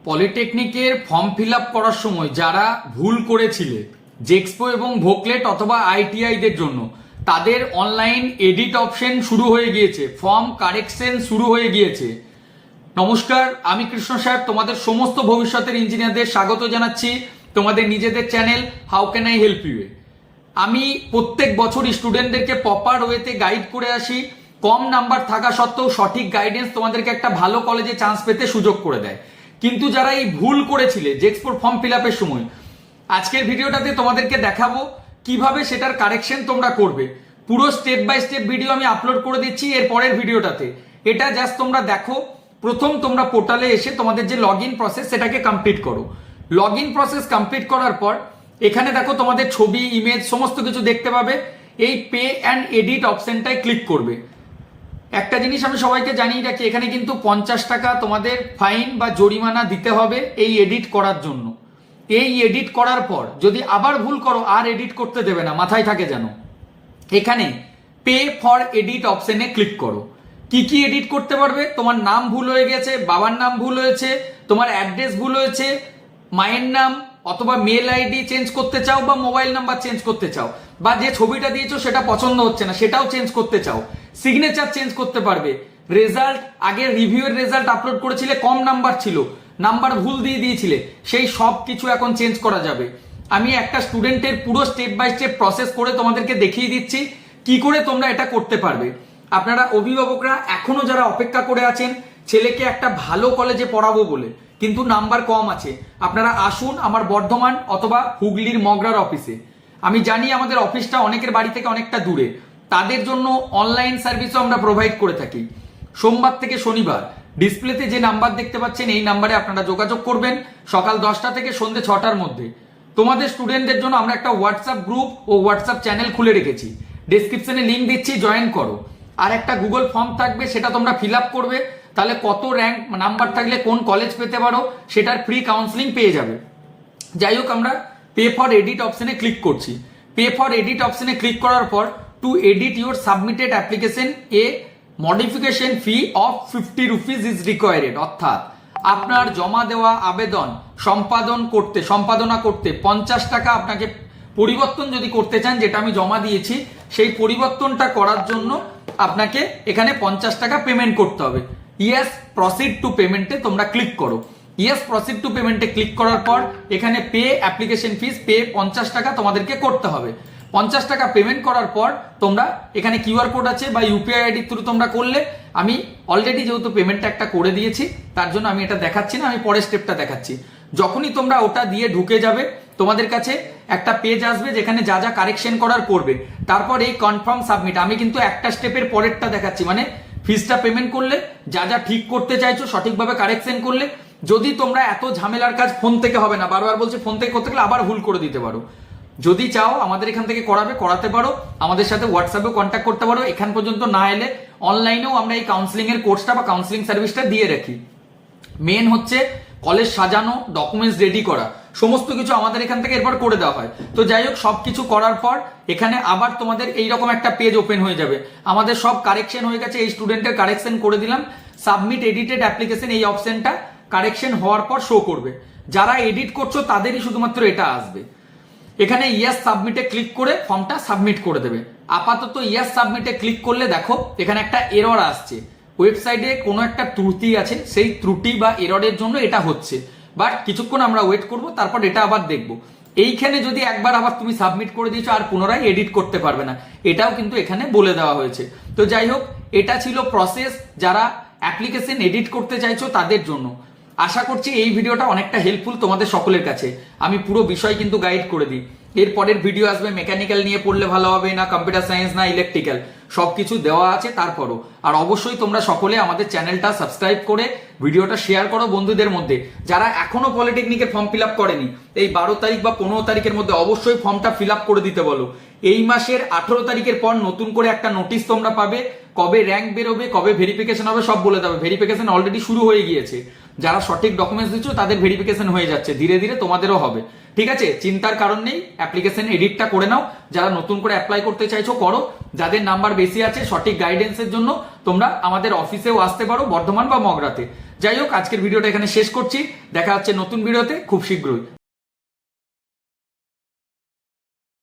পলিটেকনিকের form fill up করার সময় যারা ভুল করেছিলে জেক্সপো এবং ভোকলেট অথবা আইটিআইদের জন্য তাদের অনলাইন এডিট অপশন শুরু হয়ে গিয়েছে, ফর্ম কারেকশন শুরু হয়ে গিয়েছে। নমস্কার, আমি কৃষ্ণ সাহেব তোমাদের সমস্ত ভবিষ্যতের ইঞ্জিনিয়ারদের স্বাগত জানাচ্ছি তোমাদের নিজেদের channel how can I help you. আমি প্রত্যেক বছর স্টুডেন্টদেরকে প্রপার ওয়েতে গাইড করে আসি। কম নাম্বার থাকা সত্ত্বেও সঠিক গাইডেন্স তোমাদেরকে একটা ভালো কলেজে চান্স পেতে সুযোগ করে দেয়। কিন্তু যারা এই ভুল করেছিলে জেক্সপোর ফর্ম ফিল আপের সময়, আজকের ভিডিওটাতে তোমাদেরকে দেখাবো কিভাবে সেটার কারেকশন তোমরা করবে। পুরো স্টেপ বাই স্টেপ ভিডিও আমি আপলোড করে দিচ্ছি এর পরের ভিডিওটাতে। এটা জাস্ট তোমরা দেখো। প্রথম তোমরা পোর্টালে এসে তোমাদের যে লগ ইন প্রসেস সেটাকে কমপ্লিট করো। লগ ইন প্রসেস কমপ্লিট করার পর এখানে দেখো তোমাদের ছবি, ইমেজ সমস্ত কিছু দেখতে পাবে। এই পে অ্যান্ড এডিট অপশনটায় ক্লিক করবে। একটা জিনিস আমি সবাইকে জানিয়ে রাখি, এখানে কিন্তু 50 টাকা তোমাদের ফাইন বা জরিমানা দিতে হবে এই এডিট করার জন্য। এই এডিট করার পর যদি আবার ভুল করো আর এডিট করতে দেবে না, মাথায় থাকে যেন। এখানে পে ফর এডিট অপশনে ক্লিক করো। কি কি এডিট করতে পারবে? তোমার নাম ভুল হয়ে গেছে, বাবার নাম ভুল হয়েছে, তোমার অ্যাড্রেস ভুল হয়েছে, মায়ের নাম অথবা মেল আইডি চেঞ্জ করতে চাও বা মোবাইল নাম্বার চেঞ্জ করতে চাও, বা যে ছবিটা দিয়েছো সেটা পছন্দ হচ্ছে না সেটাও চেঞ্জ করতে চাও, সিগনেচার চেঞ্জ করতে পারবে। রেজাল্ট, আগের রিভিউয়ের রেজাল্ট আপলোড করেছিলে, কম নাম্বার ছিল, নাম্বার ভুল দিয়ে দিয়েছিলে, সেই সব কিছু এখন চেঞ্জ করা যাবে। আমি একটা স্টুডেন্টের পুরো স্টেপ বাই স্টেপ প্রসেস করে তোমাদেরকে দেখিয়ে দিচ্ছি কি করে তোমরা এটা করতে পারবে। আপনারা অভিভাবকরা এখনো যারা অপেক্ষা করে আছেন ছেলেকে একটা ভালো কলেজে পড়াবো বলে কিন্তু নাম্বার কম আছে, আপনারা আসুন আমার বর্ধমান অথবা হুগলির মগরার অফিসে। আমি জানি আমাদের অফিসটা অনেকের বাড়ি থেকে অনেকটা দূরে, তাদের জন্য অনলাইন সার্ভিসও আমরা প্রোভাইড করে থাকি। সোমবার থেকে শনিবার ডিসপ্লেতে যে নাম্বার দেখতে পাচ্ছেন এই নাম্বারে আপনারা যোগাযোগ করবেন সকাল 10টা থেকে সন্ধ্যে 6টার মধ্যে। তোমাদের স্টুডেন্টদের জন্য আমরা একটা হোয়াটসঅ্যাপ গ্রুপ ও হোয়াটসঅ্যাপ চ্যানেল খুলে রেখেছি, ডেসক্রিপশনে লিঙ্ক দিচ্ছি, জয়েন করো। আর একটা গুগল ফর্ম থাকবে, সেটা তোমরা ফিল আপ করবে, তাহলে কত র্যাঙ্ক নাম্বার থাকলে কোন কলেজ পেতে পারো সেটার ফ্রি কাউন্সিলিং পেয়ে যাবে। যাই হোক, আমরা পে ফর এডিট অপশনে ক্লিক করছি। পে ফর এডিট অপশনে ক্লিক করার পর two edit your submitted application A modification fee of 50 rupees is required, অর্থাৎ আপনার জমা দেওয়া আবেদন সম্পাদনা করতে 50 টাকা আপনাকে পরিবর্তন যদি করতে চান, যেটা আমি জমা দিয়েছি সেই পরিবর্তনটা করার জন্য আপনাকে এখানে 50 টাকা পেমেন্ট করতে হবে। ইয়েস প্রসিড টু পেমেন্টে তোমরা ক্লিক করো। ইয়েস প্রসিড টু পেমেন্টে ক্লিক করার পর এখানে পে অ্যাপ্লিকেশন ফিস, পে 50 টাকা তোমাদেরকে করতে হবে। 50 টাকা পেমেন্ট করার পর তোমরা এখানে কিউআর কোড আছে বা ইউপিআই আইডির থ্রু তোমরা করলে, আমি অলরেডি যেহেতু পেমেন্টটা একটা করে দিয়েছি তার জন্য আমি এটা দেখাচ্ছি না, আমি পরের স্টেপটা দেখাচ্ছি। যখনই তোমরা ওটা দিয়ে ঢুকে যাবে তোমাদের কাছে একটা পেজ আসবে যেখানে যা যা কারেকশন করার করবে, তারপর এই কনফার্ম সাবমিট। আমি কিন্তু একটা স্টেপের পরেরটা দেখাচ্ছি, মানে ফিসটা পেমেন্ট করলে যা যা ঠিক করতে চাইছো সঠিকভাবে কারেকশন করলে। যদি তোমরা এত ঝামেলার কাজ ফোন থেকে হবে না, বারবার বলছি ফোন থেকে করতে গেলে আবার ভুল করে দিতে পারো। যদি চাও আমাদের এখান থেকে করাতে পারো, আমাদের সাথে হোয়াটসঅ্যাপে কন্ট্যাক্ট করতে পারো। এখান পর্যন্ত না এলে অনলাইনেও আমরা এই কাউন্সিলিং এর কোর্সটা বা কাউন্সিলিং সার্ভিসটা দিয়ে রাখি। মেন হচ্ছে কলেজ সাজানো, ডকুমেন্টস রেডি করা, সমস্ত কিছু আমাদের এখান থেকে এরপর করে দেওয়া হয়। তো যাই হোক, সবকিছু করার পর এখানে আবার তোমাদের এইরকম একটা পেজ ওপেন হয়ে যাবে। আমাদের সব কারেকশন হয়ে গেছে, এই স্টুডেন্টের কারেকশন করে দিলাম। সাবমিট এডিটেড অ্যাপ্লিকেশন, এই অপশনটা কারেকশন হওয়ার পর শো করবে। যারা এডিট করছো তাদেরই শুধুমাত্র এটা আসবে। এখানে ইয়েস সাবমিটে ক্লিক করে ফর্মটা সাবমিট করে দেবে। আপাতত ইয়েস সাবমিটে ক্লিক করলে দেখো এখানে একটা এরর আসছে, ওয়েবসাইটে কোনো একটা ত্রুটি আছে, সেই ত্রুটি বা এররের জন্য এটা হচ্ছে। বাট কিছুক্ষণ আমরা ওয়েট করব, তারপর এটা আবার দেখব। এইখানে যদি একবার আবার তুমি সাবমিট করে দিয়েছো আর পুনরায় এডিট করতে পারবে না, এটাও কিন্তু এখানে বলে দেওয়া হয়েছে। তো যাই হোক, এটা ছিল প্রসেস যারা অ্যাপ্লিকেশন এডিট করতে চাইছো তাদের জন্য। আশা করছি এই ভিডিওটা অনেকটা হেল্পফুল তোমাদের সকলের কাছে। আমি পুরো বিষয় কিন্তু গাইড করে দিই। এর পরের ভিডিও আসবে মেকানিক্যাল নিয়ে পড়লে ভালো হবে না কম্পিউটার সায়েন্স না ইলেকট্রিক্যাল, সবকিছু দেওয়া আছে তারপরও। আর অবশ্যই তোমরা সকলে আমাদের চ্যানেলটা সাবস্ক্রাইব করে ভিডিওটা শেয়ার করো বন্ধুদের মধ্যে। যারা এখনো পলিটেকনিকের ফর্ম ফিল আপ করেনি, এই 12 তারিখ বা 15 তারিখের মধ্যে অবশ্যই ফর্মটা ফিল আপ করে দিতে বলো। এই মাসের 18 তারিখের পর নতুন করে একটা নোটিশ তোমরা পাবে, কবে র্যাঙ্ক বেরোবে, কবে ভেরিফিকেশন হবে সব বলে দেবে। ভেরিফিকেশন অলরেডি শুরু হয়ে গিয়েছে। যারা সঠিক ডকুমেন্টস দিচ্ছ তাদের ভেরিফিকেশন হয়ে যাচ্ছে, ধীরে ধীরে তোমাদেরও হবে। ঠিক আছে, চিন্তার কারণ নেই, অ্যাপ্লিকেশন এডিটটা করে নাও। যারা নতুন করে অ্যাপ্লাই করতে চাইছো করো, যাদের নাম্বার বেশি আছে সঠিক গাইডেন্সের জন্য তোমরা আমাদের অফিসেও আসতে পারো, বর্ধমান বা মগরাতে। যাই হোক, আজকের ভিডিওটা এখানে শেষ করছি, দেখা হচ্ছে নতুন ভিডিওতে খুব শীঘ্রই।